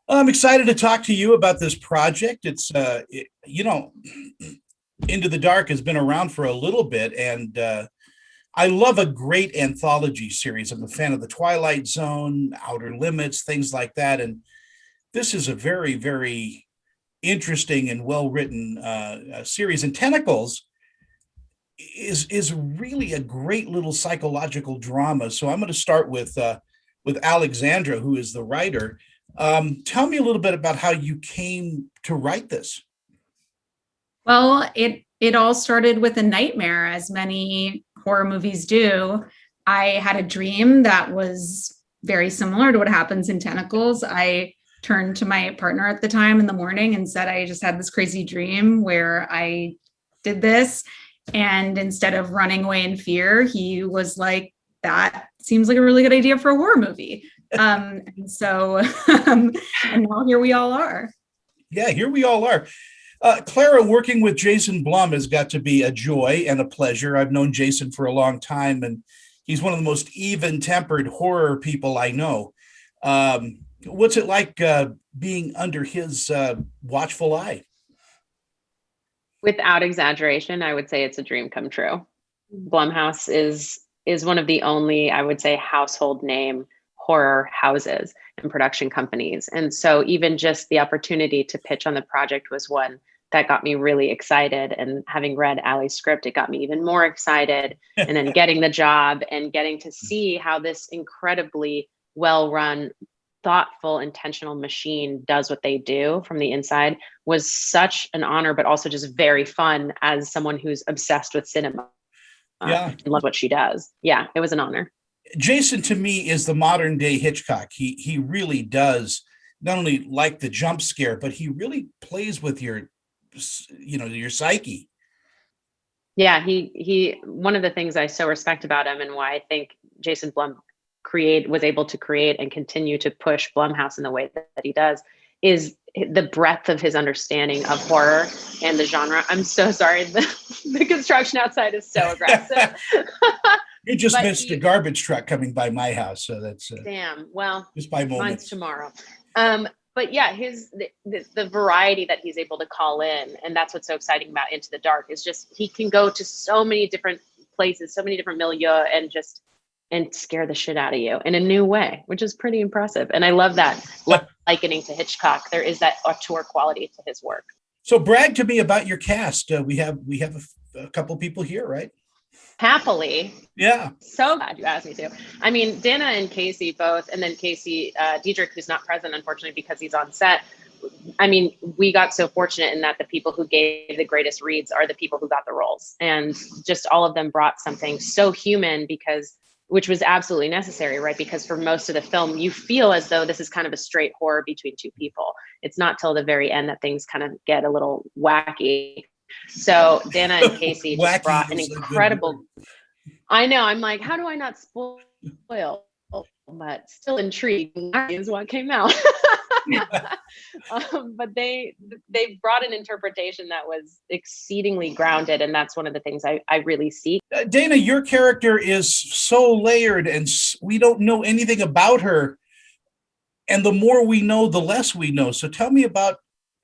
I'm excited to talk to you about this project. Into the Dark has been around for a little bit, and I love a great anthology series. I'm a fan of The Twilight Zone, Outer Limits, things like that. And this is a very, very interesting and well written series. And Tentacles is really a great little psychological drama. So I'm going to start with Alexandra, who is the writer. Tell me a little bit about how you came to write this. Well, it all started with a nightmare, as many horror movies do. I had a dream that was very similar to what happens in Tentacles. I turned to my partner at the time in the morning and said, I just had this crazy dream where I did this. And instead of running away in fear, he was like, that seems like a really good idea for a horror movie. And now here we all are. Yeah, here we all are. Clara, working with Jason Blum has got to be a joy and a pleasure. I've known Jason for a long time, and he's one of the most even-tempered horror people I know. What's it like being under his watchful eye? Without exaggeration, I would say it's a dream come true. Blumhouse is one of the only, I would say, household name horror houses and production companies. And so even just the opportunity to pitch on the project was one that got me really excited. And having read Allie's script, it got me even more excited. And then getting the job and getting to see how this incredibly well-run, thoughtful, intentional machine does what they do from the inside was such an honor, but also just very fun as someone who's obsessed with cinema. And love what she does. Yeah, it was an honor. Jason, to me, is the modern day Hitchcock. He really does not only like the jump scare, but he really plays with your psyche. Yeah, he one of the things I so respect about him and why I think Jason Blum was able to create and continue to push Blumhouse in the way that he does is the breadth of his understanding of horror and the genre. I'm so sorry. The construction outside is so aggressive. You just missed a garbage truck coming by my house. So that's damn. Well, just by moments. Mine's tomorrow. But yeah, the variety that he's able to call in, and that's what's so exciting about Into the Dark is just he can go to so many different places, so many different milieu, and scare the shit out of you in a new way, which is pretty impressive. And I love that. Likening to Hitchcock, there is that auteur quality to his work. So brag to me about your cast. We have a couple people here, right? Happily. Yeah. So glad you asked me to. I mean, Dana and Casey both, and then Casey Diedrich, who's not present, unfortunately, because he's on set. I mean, we got so fortunate in that the people who gave the greatest reads are the people who got the roles. And just all of them brought something so human which was absolutely necessary, right? Because for most of the film, you feel as though this is kind of a straight horror between two people. It's not till the very end that things kind of get a little wacky. So Dana and Casey just brought an incredible. I know. I'm like, how do I not spoil? But still intrigued is what came out. But they brought an interpretation that was exceedingly grounded, and that's one of the things I really seek. Dana, your character is so layered, and we don't know anything about her. And the more we know, the less we know. So tell me about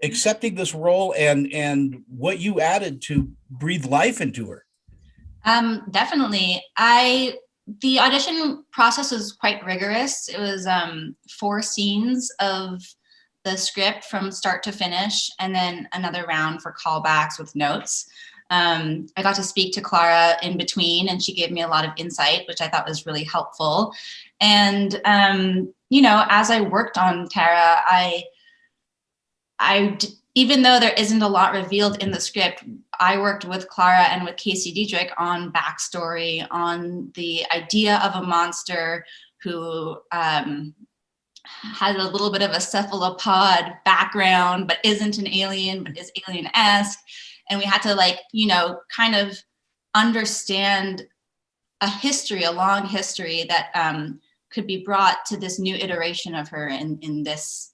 accepting this role and what you added to breathe life into her. Definitely. The audition process was quite rigorous. It was 4 scenes of the script from start to finish, and then another round for callbacks with notes. I got to speak to Clara in between, and she gave me a lot of insight, which I thought was really helpful. And, as I worked on Tara, even though there isn't a lot revealed in the script, I worked with Clara and with Casey Diedrich on backstory, on the idea of a monster who has a little bit of a cephalopod background, but isn't an alien, but is alien-esque. And we had to kind of understand a long history that could be brought to this new iteration of her in this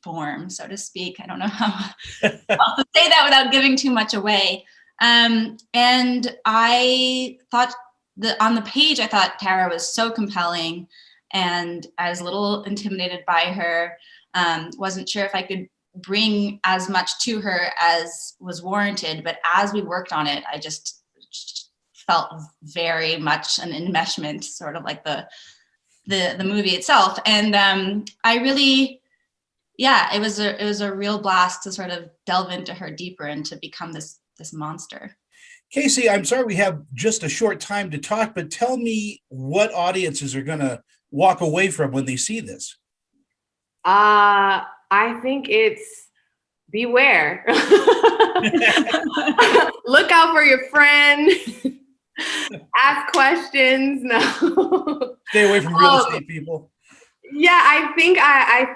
form, so to speak. I don't know how to say that without giving too much away. And I thought on the page, I thought Tara was so compelling, and I was a little intimidated by her. Wasn't sure if I could bring as much to her as was warranted, but as we worked on it, I just felt very much an enmeshment, sort of like the movie itself. And I really, it was a real blast to sort of delve into her deeper and to become this monster. Kasey, I'm sorry we have just a short time to talk, but tell me what audiences are going to walk away from when they see this. I think it's beware. Look out for your friend. Ask questions. No. Stay away from real estate people. Yeah, I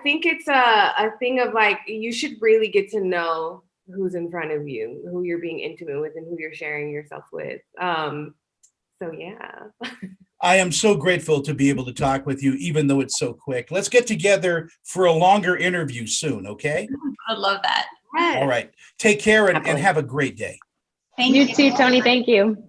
think it's a thing of like, you should really get to know who's in front of you, who you're being intimate with, and who you're sharing yourself with. So yeah. I am so grateful to be able to talk with you, even though it's so quick. Let's get together for a longer interview soon, okay? I'd love that. Yes. All right. Take care and have a great day. Thank You you too, Tony. Thank you.